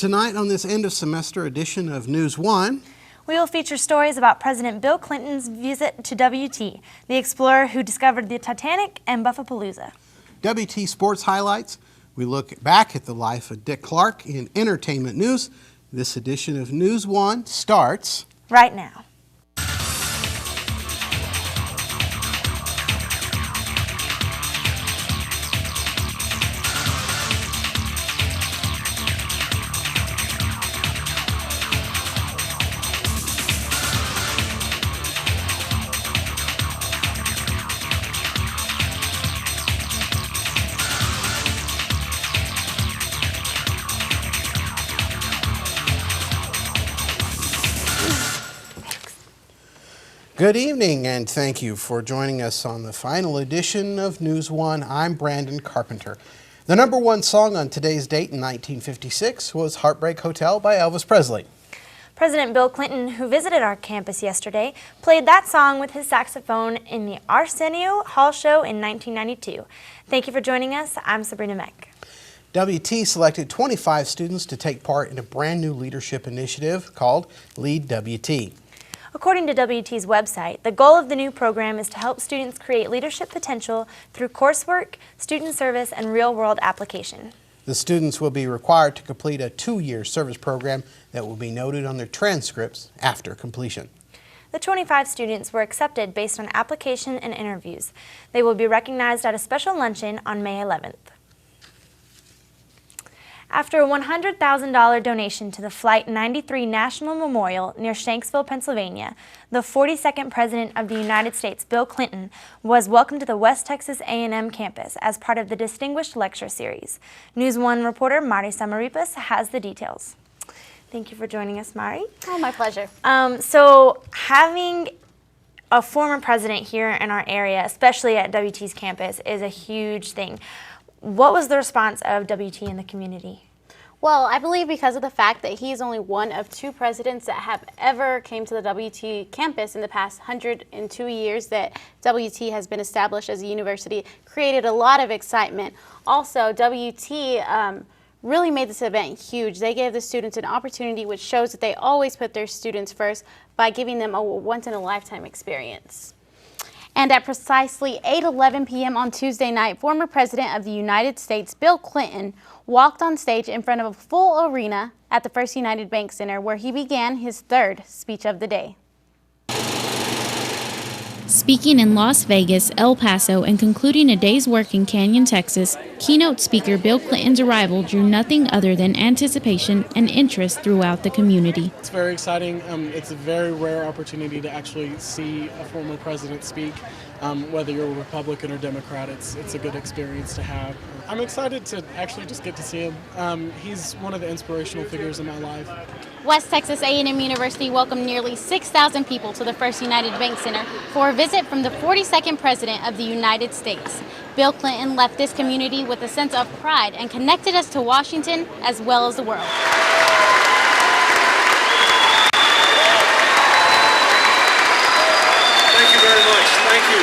Tonight on this end of semester edition of News 1, we will feature stories about President Bill Clinton's visit to WT, the explorer who discovered the Titanic and Buffapalooza. WT Sports Highlights, we look back at the life of Dick Clark in entertainment news. This edition of News 1 starts right now. Good evening, and thank you for joining us on the final edition of News 1. I'm Brandon Carpenter. The number one song on today's date in 1956 was Heartbreak Hotel by Elvis Presley. President Bill Clinton, who visited our campus yesterday, played that song with his saxophone in the Arsenio Hall Show in 1992. Thank you for joining us. I'm Sabrina Meck. WT selected 25 students to take part in a brand new leadership initiative called Lead WT. According to WT's website, the goal of the new program is to help students create leadership potential through coursework, student service, and real-world application. The students will be required to complete a 2-year service program that will be noted on their transcripts after completion. The 25 students were accepted based on application and interviews. They will be recognized at a special luncheon on May 11th. After a $100,000 donation to the Flight 93 National Memorial near Shanksville, Pennsylvania, the 42nd President of the United States, Bill Clinton, was welcomed to the West Texas A&M campus as part of the Distinguished Lecture Series. News 1 reporter Mari Samarripas has the details. Thank you for joining us, Mari. Oh, my pleasure. So having a former president here in our area, especially at WT's campus, is a huge thing. What was the response of WT in the community? Well, I believe because of the fact that he is only one of 2 presidents that have ever came to the WT campus in the past 102 years that WT has been established as a university, created a lot of excitement. Also, WT really made this event huge. They gave the students an opportunity which shows that they always put their students first by giving them a once-in-a-lifetime experience. And at precisely 8:11 p.m. on Tuesday night, former President of the United States, Bill Clinton, walked on stage in front of a full arena at the First United Bank Center, where he began his 3rd speech of the day. Speaking in Las Vegas, El Paso, and concluding a day's work in Canyon, Texas, keynote speaker Bill Clinton's arrival drew nothing other than anticipation and interest throughout the community. It's very exciting. It's a very rare opportunity to actually see a former president speak. Whether you're a Republican or Democrat, it's a good experience to have. I'm excited to actually just get to see him. He's one of the inspirational figures in my life. West Texas A&M University welcomed nearly 6,000 people to the First United Bank Center for a visit from the 42nd President of the United States. Bill Clinton left this community with a sense of pride and connected us to Washington as well as the world. Thank you very much. Thank you.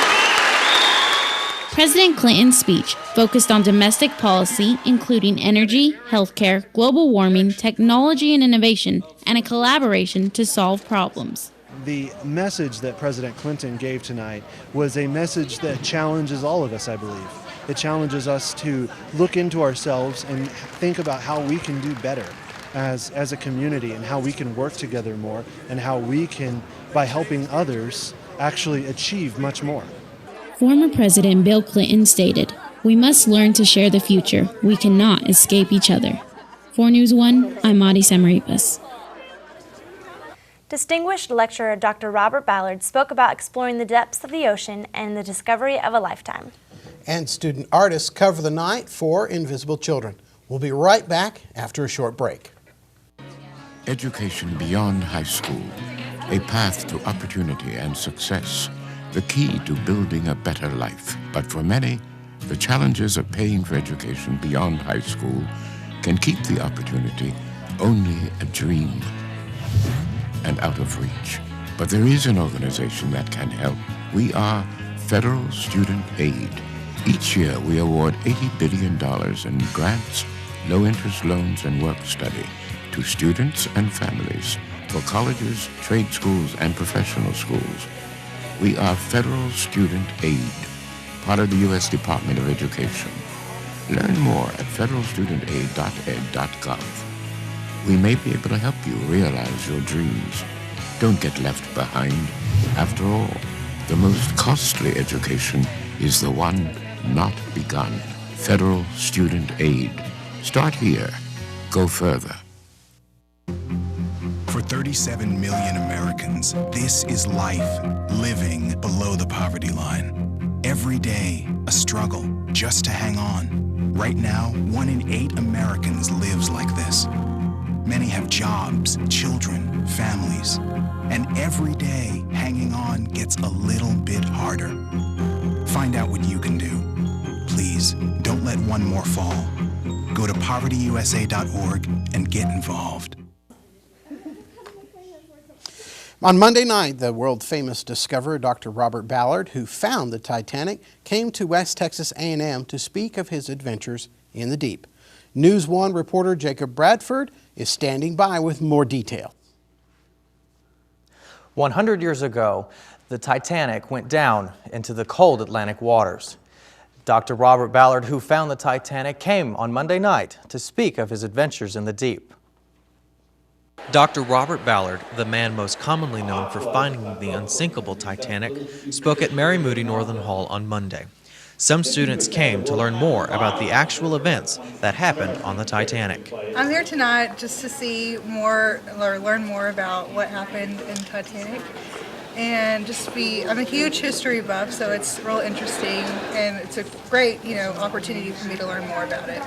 President Clinton's speech focused on domestic policy, including energy, healthcare, global warming, technology and innovation, and a collaboration to solve problems. The message that President Clinton gave tonight was a message that challenges all of us, I believe. It challenges us to look into ourselves and think about how we can do better as a community and how we can work together more and how we can, by helping others, actually achieve much more. Former President Bill Clinton stated, "We must learn to share the future. We cannot escape each other." For News 1, I'm Mari Samarripas. Distinguished lecturer Dr. Robert Ballard spoke about exploring the depths of the ocean and the discovery of a lifetime. And student artists cover the night for Invisible Children. We'll be right back after a short break. Education beyond high school, a path to opportunity and success, the key to building a better life. But for many, the challenges of paying for education beyond high school can keep the opportunity only a dream and out of reach. But there is an organization that can help. We are Federal Student Aid. Each year we award $80 billion in grants, low-interest loans, and work study to to students and families, for colleges, trade schools, and professional schools. We are Federal Student Aid, part of the U.S. Department of Education. Learn more at federalstudentaid.ed.gov. We may be able to help you realize your dreams. Don't get left behind. After all, the most costly education is the one not begun. Federal Student Aid. Start here. Go further. For 37 million Americans, this is life living below the poverty line. Every day, a struggle just to hang on. Right now, 1 in 8 Americans lives like this. Many have jobs, children, families, and every day hanging on gets a little bit harder. Find out what you can do. Please, don't let one more fall. Go to povertyusa.org and get involved. On Monday night, the world-famous discoverer, Dr. Robert Ballard, who found the Titanic, came to West Texas A&M to speak of his adventures in the deep. News 1 reporter Jacob Bradford is standing by with more detail. 100 years ago, the Titanic went down into the cold Atlantic waters. Dr. Robert Ballard, who found the Titanic, came on Monday night to speak of his adventures in the deep. Dr. Robert Ballard, the man most commonly known for finding the unsinkable Titanic, spoke at Mary Moody Northern Hall on Monday. Some students came to learn more about the actual events that happened on the Titanic. I'm here tonight just to see more or learn more about what happened in Titanic. And I'm a huge history buff, so it's real interesting, and it's a great, opportunity for me to learn more about it.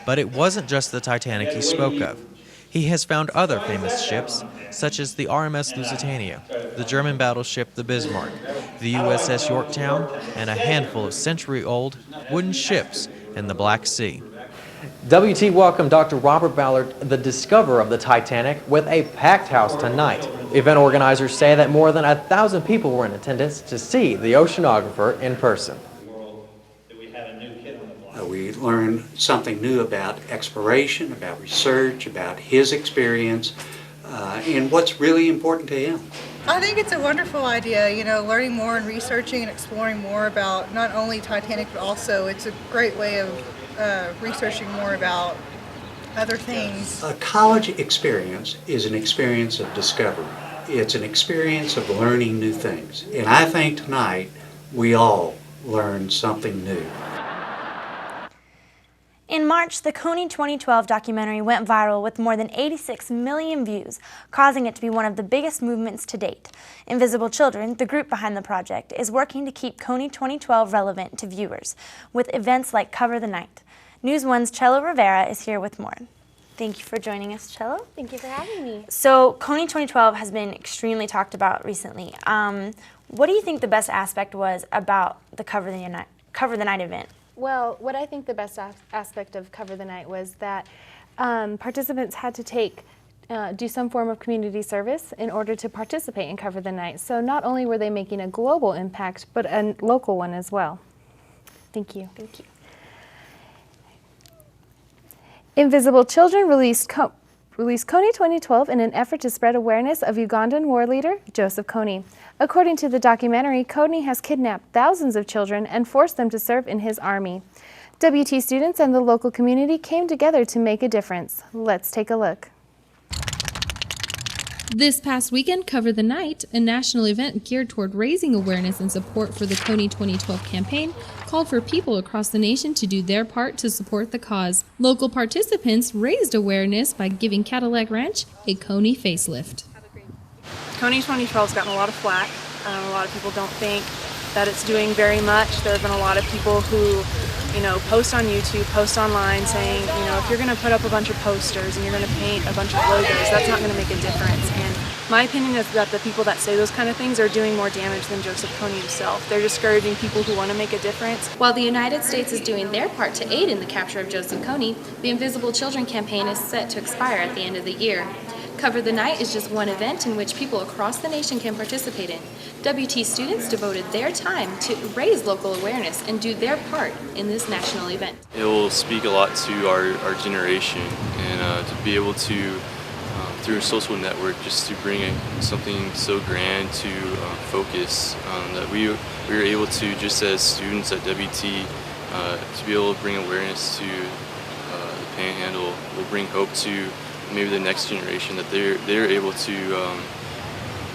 But it wasn't just the Titanic he spoke of. He has found other famous ships, such as the RMS Lusitania, the German battleship the Bismarck, the USS Yorktown, and a handful of century-old wooden ships in the Black Sea. WT welcomed Dr. Robert Ballard, the discoverer of the Titanic, with a packed house tonight. Event organizers say that more than 1,000 people were in attendance to see the oceanographer in person. We learned something new about exploration, about research, about his experience, and what's really important to him. I think it's a wonderful idea, learning more and researching and exploring more about not only Titanic, but also it's a great way of researching more about other things. A college experience is an experience of discovery. It's an experience of learning new things. And I think tonight we all learned something new. In March, the Kony 2012 documentary went viral with more than 86 million views, causing it to be one of the biggest movements to date. Invisible Children, the group behind the project, is working to keep Kony 2012 relevant to viewers with events like Cover the Night. News 1's Chelo Rivera is here with more. Thank you for joining us, Chelo. Thank you for having me. So, Kony 2012 has been extremely talked about recently. What do you think the best aspect was about the Cover the Night event? Well, what I think the best aspect of Cover the Night was that participants had to do some form of community service in order to participate in Cover the Night. So not only were they making a global impact, but a local one as well. Thank you. Thank you. Invisible Children released Kony 2012 in an effort to spread awareness of Ugandan war leader Joseph Kony. According to the documentary, Kony has kidnapped thousands of children and forced them to serve in his army. WT students and the local community came together to make a difference. Let's take a look. This past weekend, Cover the Night, a national event geared toward raising awareness and support for the Kony 2012 campaign, called for people across the nation to do their part to support the cause. Local participants raised awareness by giving Cadillac Ranch a Kony facelift. Kony 2012 has gotten a lot of flack. A lot of people don't think that it's doing very much. There have been a lot of people who, post on YouTube, post online saying, if you're going to put up a bunch of posters and you're going to paint a bunch of logos, that's not going to make a difference. And my opinion is that the people that say those kind of things are doing more damage than Joseph Kony himself. They're discouraging people who want to make a difference. While the United States is doing their part to aid in the capture of Joseph Kony, the Invisible Children campaign is set to expire at the end of the year. Cover the Night is just one event in which people across the nation can participate in. WT students devoted their time to raise local awareness and do their part in this national event. It will speak a lot to our generation, and to be able to through a social network, just to bring something so grand to focus, that we were able to, just as students at WT, to be able to bring awareness to the Panhandle, will bring hope to maybe the next generation, that they're able to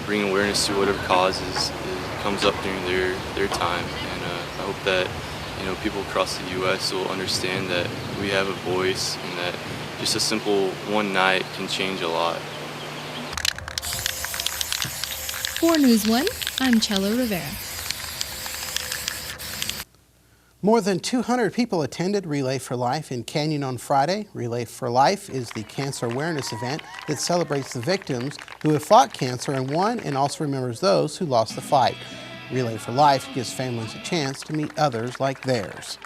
bring awareness to whatever causes comes up during their time. And I hope that people across the U.S. will understand that we have a voice and that just a simple one night can change a lot. For News 1, I'm Chelo Rivera. More than 200 people attended Relay for Life in Canyon on Friday. Relay for Life is the cancer awareness event that celebrates the victims who have fought cancer and won, and also remembers those who lost the fight. Relay for Life gives families a chance to meet others like theirs.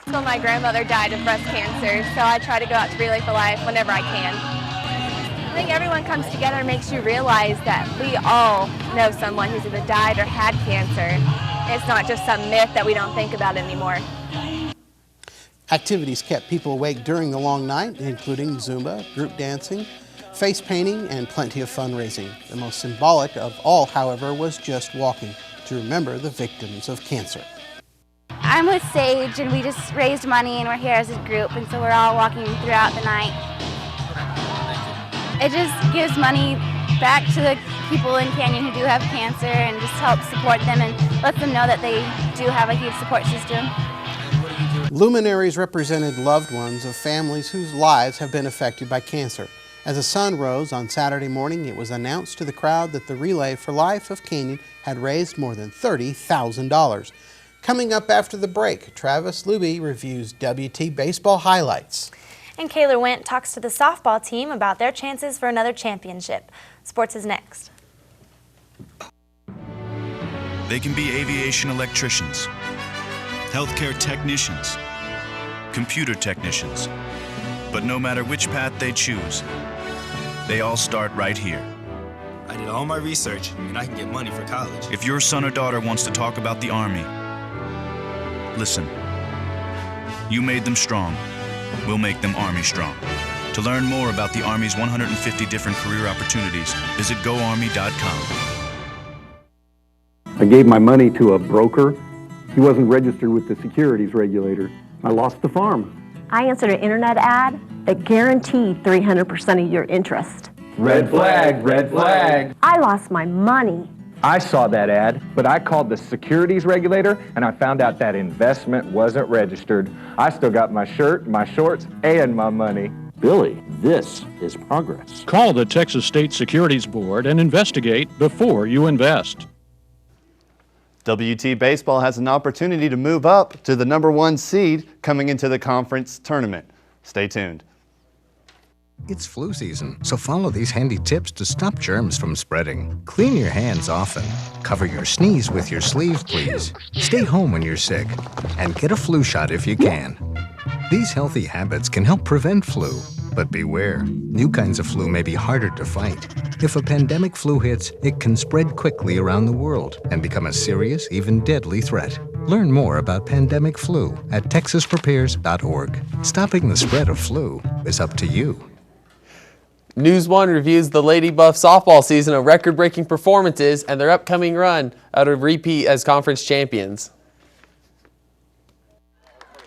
So my grandmother died of breast cancer, so I try to go out to Relay for Life whenever I can. I think everyone comes together and makes you realize that we all know someone who's either died or had cancer. It's not just some myth that we don't think about anymore. Activities kept people awake during the long night, including Zumba, group dancing, face painting, and plenty of fundraising. The most symbolic of all, however, was just walking to remember the victims of cancer. I'm with Sage, and we just raised money, and we're here as a group, and so we're all walking throughout the night. It just gives money back to the people in Canyon who do have cancer, and just helps support them and lets them know that they do have a huge support system. Luminaries represented loved ones of families whose lives have been affected by cancer. As the sun rose on Saturday morning, it was announced to the crowd that the Relay for Life of Canyon had raised more than $30,000. Coming up after the break, Travis Lubbe reviews WT baseball highlights. And Koehler Wendt talks to the softball team about their chances for another championship. Sports is next. They can be aviation electricians, healthcare technicians, computer technicians. But no matter which path they choose, they all start right here. I did all my research, and I can get money for college. If your son or daughter wants to talk about the Army, listen. You made them strong. We'll make them Army strong. To learn more about the Army's 150 different career opportunities, visit goarmy.com. I gave my money to a broker. He wasn't registered with the securities regulator. I lost the farm. I answered an internet ad that guaranteed 300% of your interest. Red flag, red flag. I lost my money. I saw that ad, but I called the securities regulator and I found out that investment wasn't registered. I still got my shirt, my shorts, and my money. Billy, this is progress. Call the Texas State Securities Board and investigate before you invest. WT Baseball has an opportunity to move up to the #1 seed coming into the conference tournament. Stay tuned. It's flu season, so follow these handy tips to stop germs from spreading. Clean your hands often. Cover your sneeze with your sleeve, please. Stay home when you're sick. And get a flu shot if you can. These healthy habits can help prevent flu. But beware, new kinds of flu may be harder to fight. If a pandemic flu hits, it can spread quickly around the world and become a serious, even deadly threat. Learn more about pandemic flu at texasprepares.org. Stopping the spread of flu is up to you. News 1 reviews the Lady Buff softball season of record-breaking performances and their upcoming run out of repeat as conference champions.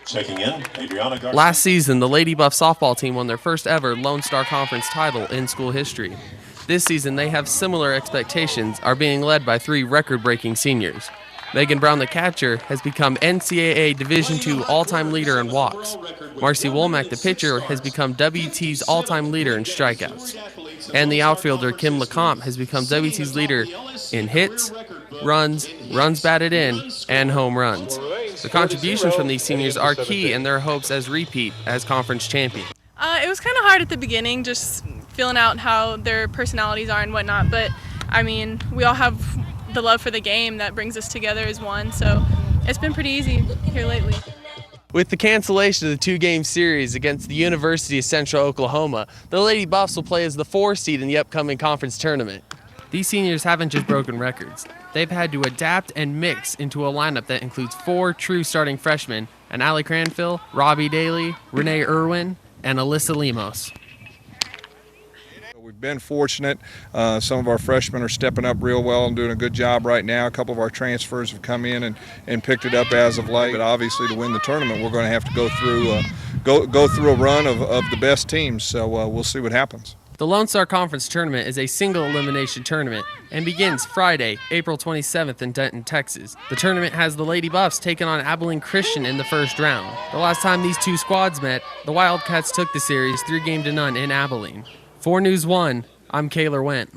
Checking in, Adriana Garcia. Last season, the Lady Buff softball team won their first ever Lone Star Conference title in school history. This season, they have similar expectations, are being led by 3 record-breaking seniors. Megan Brown, the catcher, has become NCAA Division II all-time leader in walks. Marcy Womack, the pitcher, has become WT's all-time leader in strikeouts. And the outfielder, Kim LeCompte, has become WT's leader in hits, runs batted in, and home runs. The contributions from these seniors are key in their hopes as repeat as conference champion. It was kind of hard at the beginning, just feeling out how their personalities are and whatnot, but I mean, we all have the love for the game that brings us together as one, so it's been pretty easy here lately. With the cancellation of the 2-game series against the University of Central Oklahoma, the Lady Buffs will play as the 4 seed in the upcoming conference tournament. These seniors haven't just broken records. They've had to adapt and mix into a lineup that includes 4 true starting freshmen, and Allie Cranfill, Robbie Daly, Renee Irwin, and Alyssa Lemos. We've been fortunate. Some of our freshmen are stepping up real well and doing a good job right now. A couple of our transfers have come in and picked it up as of late. But obviously, to win the tournament, we're going to have to go through a run of the best teams. So we'll see what happens. The Lone Star Conference Tournament is a single elimination tournament and begins Friday, April 27th in Denton, Texas. The tournament has the Lady Buffs taking on Abilene Christian in the first round. The last time these two squads met, the Wildcats took the series 3-0 in Abilene. For News 1, I'm Koehler Wendt.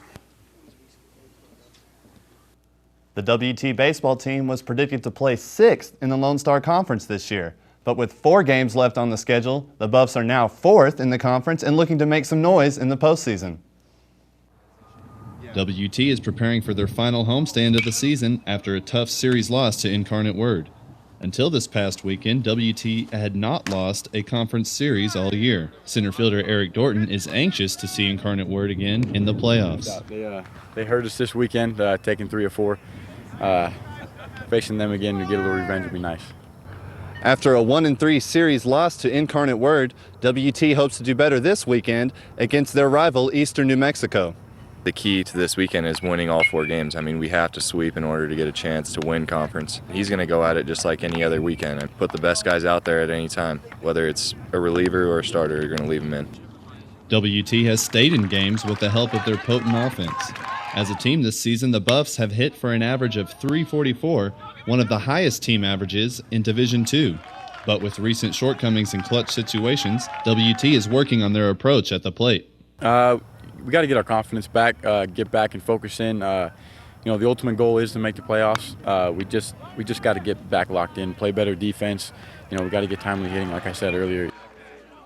The WT baseball team was predicted to place 6th in the Lone Star Conference this year. But with 4 games left on the schedule, the Buffs are now 4th in the conference and looking to make some noise in the postseason. WT is preparing for their final homestand of the season after a tough series loss to Incarnate Word. Until this past weekend, WT had not lost a conference series all year. Center fielder Eric Dorton is anxious to see Incarnate Word again in the playoffs. They hurt us this weekend, taking 3 or 4. Facing them again to get a little revenge would be nice. After a 1-3 series loss to Incarnate Word, WT hopes to do better this weekend against their rival Eastern New Mexico. The key to this weekend is winning all 4 games. I mean, we have to sweep in order to get a chance to win conference. He's going to go at it just like any other weekend and put the best guys out there at any time. Whether it's a reliever or a starter, you're going to leave them in. WT has stayed in games with the help of their potent offense. As a team this season, the Buffs have hit for an average of .344, one of the highest team averages in Division II. But with recent shortcomings in clutch situations, WT is working on their approach at the plate. We got to get our confidence back, get back and focus in. The ultimate goal is to make the playoffs. We just got to get back locked in, play better defense. We got to get timely hitting, like I said earlier.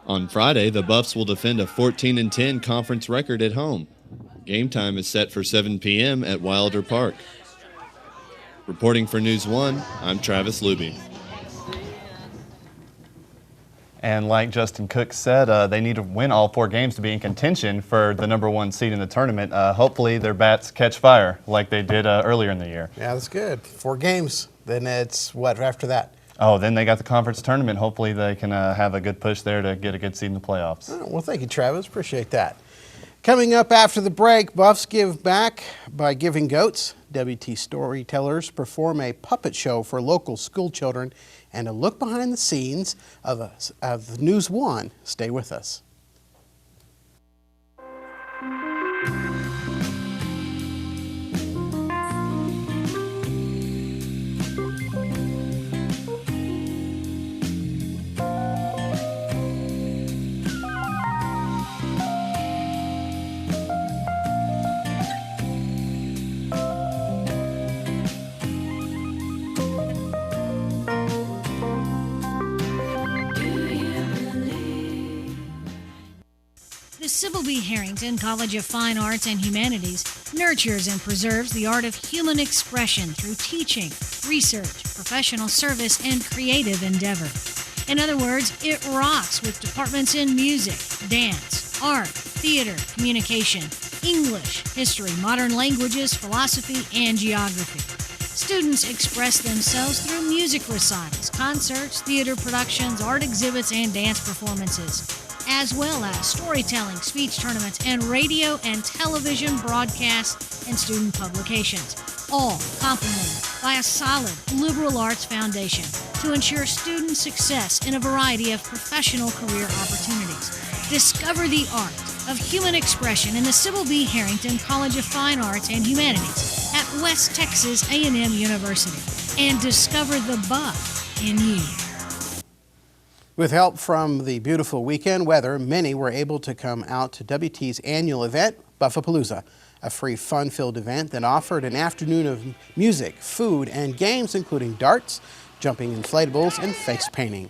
On Friday, the Buffs will defend a 14-10 conference record at home. Game time is set for 7 p.m. at Wilder Park. Reporting for News 1, I'm Travis Lubbe. And like Justin Cook said, they need to win all 4 games to be in contention for the #1 seed in the tournament. Hopefully their bats catch fire like they did earlier in the year. Yeah, that's good. 4 games. Then it's what after that? Oh, then they got the conference tournament. Hopefully they can have a good push there to get a good seed in the playoffs. Oh, well, thank you, Travis. Appreciate that. Coming up after the break, Buffs give back by giving goats. WT storytellers perform a puppet show for local school children and a look behind the scenes of News 1. Stay with us. The Sybil B. Harrington College of Fine Arts and Humanities nurtures and preserves the art of human expression through teaching, research, professional service, and creative endeavor. In other words, it rocks with departments in music, dance, art, theater, communication, English, history, modern languages, philosophy, and geography. Students express themselves through music recitals, concerts, theater productions, art exhibits, and dance performances, as well as storytelling, speech tournaments, and radio and television broadcasts and student publications, all complemented by a solid liberal arts foundation to ensure student success in a variety of professional career opportunities. Discover the art of human expression in the Sybil B. Harrington College of Fine Arts and Humanities at West Texas A&M University, and discover the buff in you. With help from the beautiful weekend weather, many were able to come out to WT's annual event, Buffapalooza, a free fun-filled event that offered an afternoon of music, food, and games including darts, jumping inflatables, and face painting.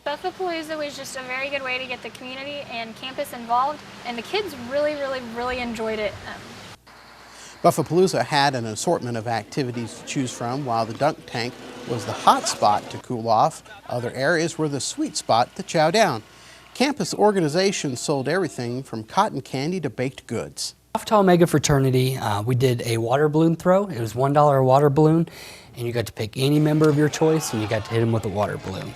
Buffapalooza was just a very good way to get the community and campus involved, and the kids really enjoyed it. Buffapalooza had an assortment of activities to choose from, while the dunk tank was the hot spot to cool off. Other areas were the sweet spot to chow down. Campus organizations sold everything from cotton candy to baked goods. Alpha Omega Fraternity, we did a water balloon throw. It was $1 a water balloon, and you got to pick any member of your choice, and you got to hit them with a water balloon.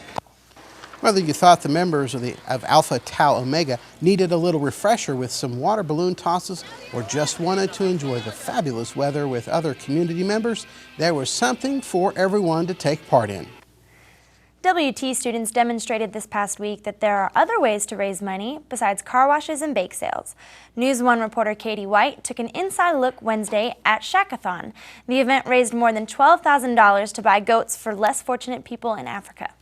Whether you thought the members of Alpha Tau Omega needed a little refresher with some water balloon tosses or just wanted to enjoy the fabulous weather with other community members, there was something for everyone to take part in. WT students demonstrated this past week that there are other ways to raise money besides car washes and bake sales. News One reporter Katie White took an inside look Wednesday at Shackathon. The event raised more than $12,000 to buy goats for less fortunate people in Africa.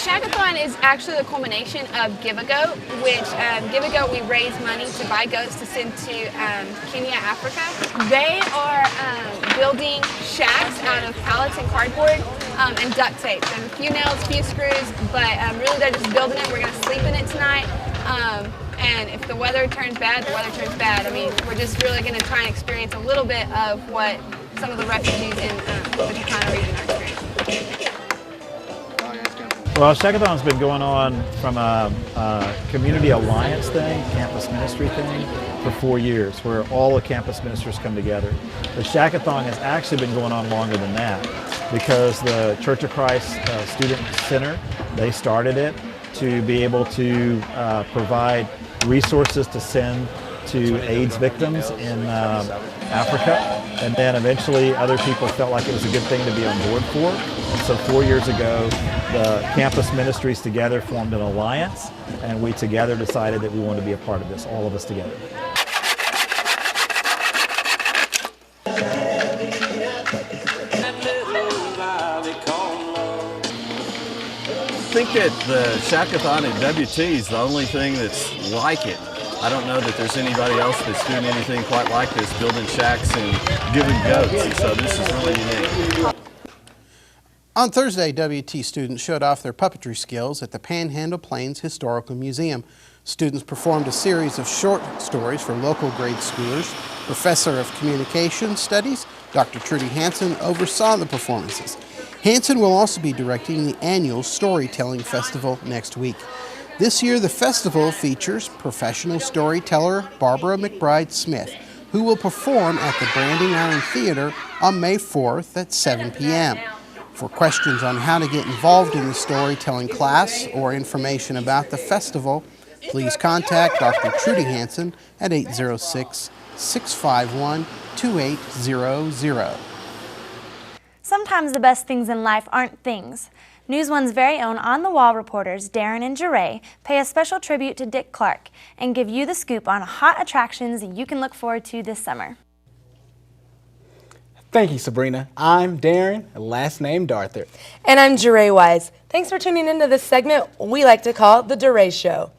Shackathon is actually the culmination of Give a Goat, which Give a Goat, we raise money to buy goats to send to Kenya, Africa. They are building shacks out of pallets and cardboard and duct tape. And a few nails, a few screws, but really they're just building it. We're going to sleep in it tonight. And if the weather turns bad, the weather turns bad. I mean, we're just really going to try and experience a little bit of what some of the refugees in the Turkana region are experiencing. Well, Shackathon's been going on from a community alliance thing, campus ministry thing, for 4 years, where all the campus ministers come together. The Shackathon has actually been going on longer than that, because the Church of Christ Student Center, they started it to be able to provide resources to send to AIDS victims in Africa, and then eventually other people felt like it was a good thing to be on board for. And so 4 years ago, the campus ministries together formed an alliance, and we together decided that we wanted to be a part of this, all of us together. I think that the Shackathon at WT is the only thing that's like it. I don't know that there's anybody else that's doing anything quite like this, building shacks and giving goats, and so this is really unique. On Thursday, WT students showed off their puppetry skills at the Panhandle Plains Historical Museum. Students performed a series of short stories for local grade schoolers. Professor of Communication Studies, Dr. Trudy Hansen, oversaw the performances. Hansen will also be directing the annual Storytelling Festival next week. This year, the festival features professional storyteller Barbara McBride Smith, who will perform at the Branding Iron Theater on May 4th at 7 p.m. For questions on how to get involved in the storytelling class or information about the festival, please contact Dr. Trudy Hansen at 806-651-2800. Sometimes the best things in life aren't things. News One's very own on-the-wall reporters Darren and Garay pay a special tribute to Dick Clark and give you the scoop on hot attractions you can look forward to this summer. Thank you, Sabrina. I'm Darren, last name Dathard. And I'm Garay Wise. Thanks for tuning into this segment we like to call The Garay Show.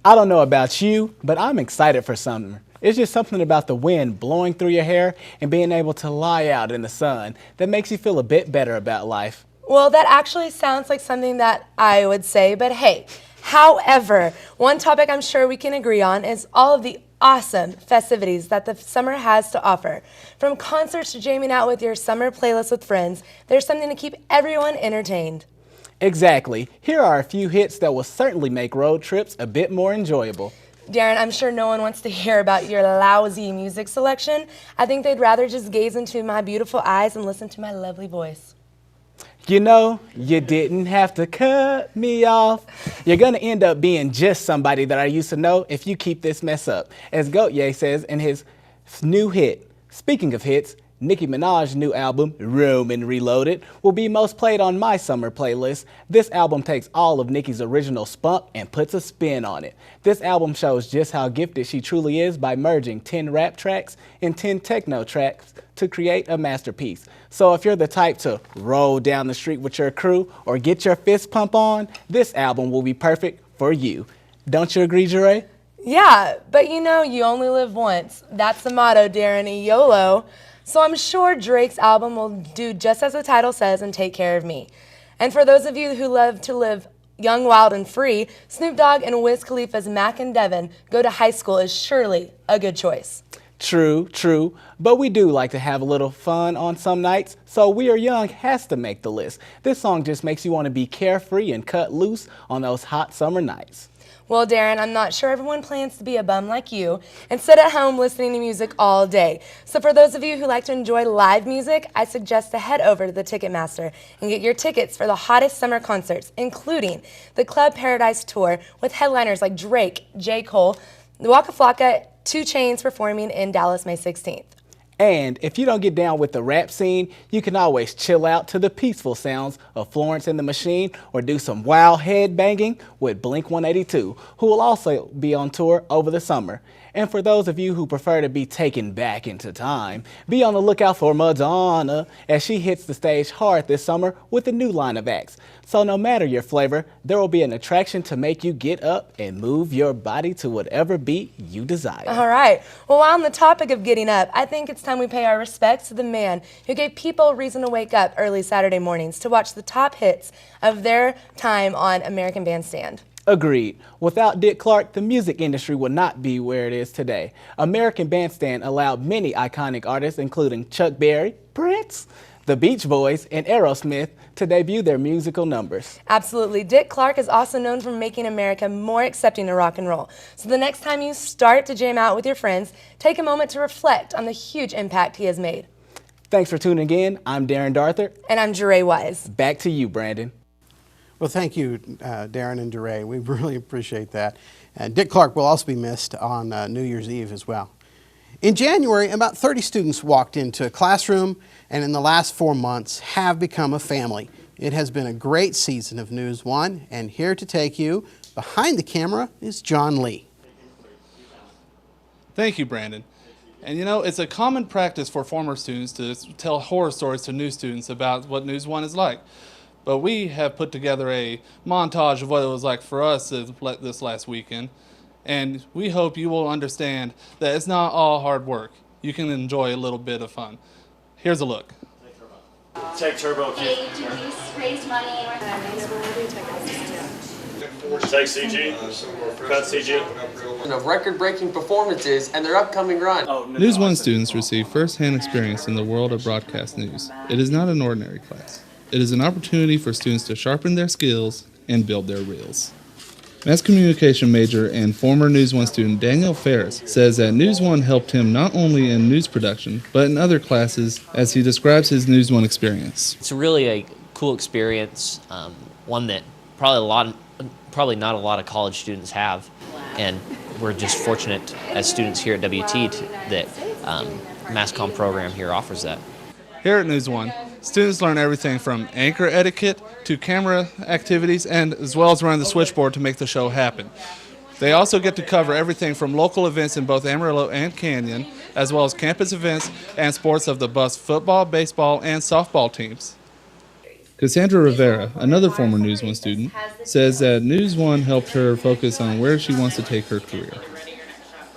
I don't know about you, but I'm excited for summer. It's just something about the wind blowing through your hair and being able to lie out in the sun that makes you feel a bit better about life. Well, that actually sounds like something that I would say, but hey, however, one topic I'm sure we can agree on is all of the awesome festivities that the summer has to offer. From concerts to jamming out with your summer playlist with friends, there's something to keep everyone entertained. Exactly. Here are a few hits that will certainly make road trips a bit more enjoyable. Darren, I'm sure no one wants to hear about your lousy music selection. I think they'd rather just gaze into my beautiful eyes and listen to my lovely voice. You know, you didn't have to cut me off. You're gonna end up being just somebody that I used to know if you keep this mess up, as Gautier says in his new hit. Speaking of hits, Nicki Minaj's new album, Roman Reloaded, will be most played on my summer playlist. This album takes all of Nicki's original spunk and puts a spin on it. This album shows just how gifted she truly is by merging 10 rap tracks and 10 techno tracks to create a masterpiece. So if you're the type to roll down the street with your crew or get your fist pump on, this album will be perfect for you. Don't you agree, Garay? Yeah, but you know, you only live once. That's the motto, Darren, YOLO. So I'm sure Drake's album will do just as the title says and take care of me. And for those of you who love to live young, wild, and free, Snoop Dogg and Wiz Khalifa's Mac and Devin Go to High School is surely a good choice. True, true, but we do like to have a little fun on some nights, so We Are Young has to make the list. This song just makes you want to be carefree and cut loose on those hot summer nights. Well, Darren, I'm not sure everyone plans to be a bum like you and sit at home listening to music all day. So for those of you who like to enjoy live music, I suggest to head over to the Ticketmaster and get your tickets for the hottest summer concerts, including the Club Paradise Tour with headliners like Drake, J. Cole, Waka Flocka, 2 Chainz performing in Dallas May 16th. And if you don't get down with the rap scene, you can always chill out to the peaceful sounds of Florence and the Machine or do some wild head banging with Blink 182, who will also be on tour over the summer. And for those of you who prefer to be taken back into time, be on the lookout for Madonna as she hits the stage hard this summer with a new line of acts. So no matter your flavor, there will be an attraction to make you get up and move your body to whatever beat you desire. All right. Well, while on the topic of getting up, I think it's time we pay our respects to the man who gave people a reason to wake up early Saturday mornings to watch the top hits of their time on American Bandstand. Agreed. Without Dick Clark, the music industry would not be where it is today. American Bandstand allowed many iconic artists, including Chuck Berry, Prince, the Beach Boys, and Aerosmith, to debut their musical numbers. Absolutely. Dick Clark is also known for making America more accepting of rock and roll. So the next time you start to jam out with your friends, take a moment to reflect on the huge impact he has made. Thanks for tuning in. I'm Darren Dathard. And I'm Garay Wise. Back to you, Brandon. Well, thank you, Darren and Garay. We really appreciate that. Dick Clark will also be missed on New Year's Eve as well. In January, about 30 students walked into a classroom and in the last 4 months have become a family. It has been a great season of News 1, and here to take you behind the camera is John Lee. Thank you, Brandon. And you know, it's a common practice for former students to tell horror stories to new students about what News 1 is like. But we have put together a montage of what it was like for us this last weekend. And we hope you will understand that it's not all hard work. You can enjoy a little bit of fun. Here's a look. Take turbo. Hey, raised money. Take CG. Cut CG. Of record-breaking performances and their upcoming run. News 1 students receive first-hand experience in the world of broadcast news. It is not an ordinary class. It is an opportunity for students to sharpen their skills and build their reels. Mass communication major and former News 1 student Daniel Ferris says that News 1 helped him not only in news production, but in other classes as he describes his News 1 experience. It's really a cool experience, one that probably not a lot of college students have, and we're just fortunate as students here at WT that Mass Comm program here offers that. Here at News 1, students learn everything from anchor etiquette to camera activities, and as well as running the switchboard to make the show happen. They also get to cover everything from local events in both Amarillo and Canyon, as well as campus events and sports of the Buffs football, baseball, and softball teams. Cassandra Rivera, another former News 1 student, says that News 1 helped her focus on where she wants to take her career.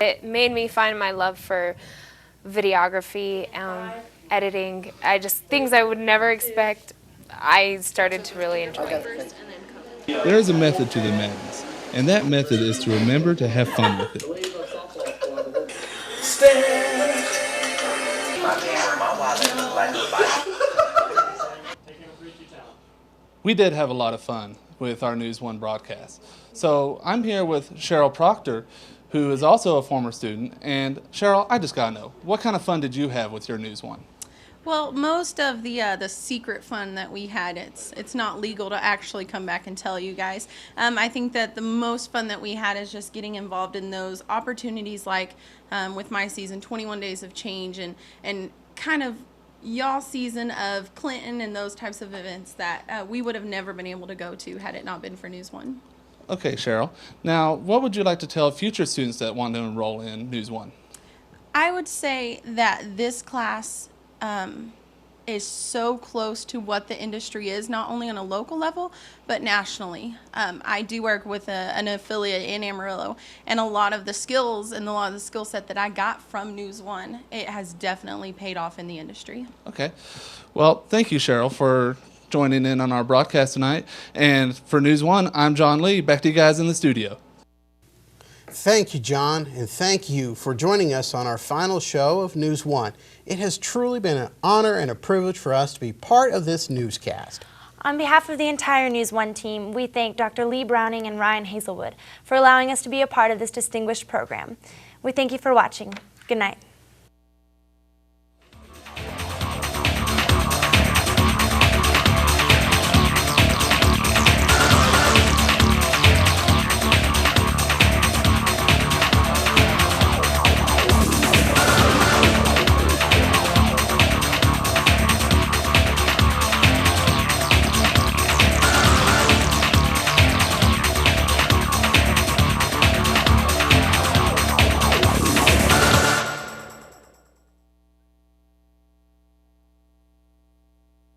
It made me find my love for videography, editing, things I would never expect. I started to really enjoy. There is a method to the madness, and that method is to remember to have fun with it. We did have a lot of fun with our News 1 broadcast. So I'm here with Cheryl Proctor, who is also a former student. And Cheryl, I just gotta know, what kind of fun did you have with your News 1? Well, most of the secret fun that we had, it's not legal to actually come back and tell you guys. I think that the most fun that we had is just getting involved in those opportunities, like with my season, 21 Days of Change, and kind of y'all season of Clinton and those types of events that we would have never been able to go to had it not been for News 1. Okay, Cheryl. Now, what would you like to tell future students that want to enroll in News 1? I would say that this class is so close to what the industry is, not only on a local level, but nationally. I do work with an affiliate in Amarillo, and a lot of the skills and a lot of the skill set that I got from News 1, it has definitely paid off in the industry. Okay. Well, thank you, Cheryl, for joining in on our broadcast tonight. And for News 1, I'm John Lee. Back to you guys in the studio. Thank you, John, and thank you for joining us on our final show of News 1. It has truly been an honor and a privilege for us to be part of this newscast. On behalf of the entire News One team, we thank Dr. Lee Browning and Ryan Hazelwood for allowing us to be a part of this distinguished program. We thank you for watching. Good night.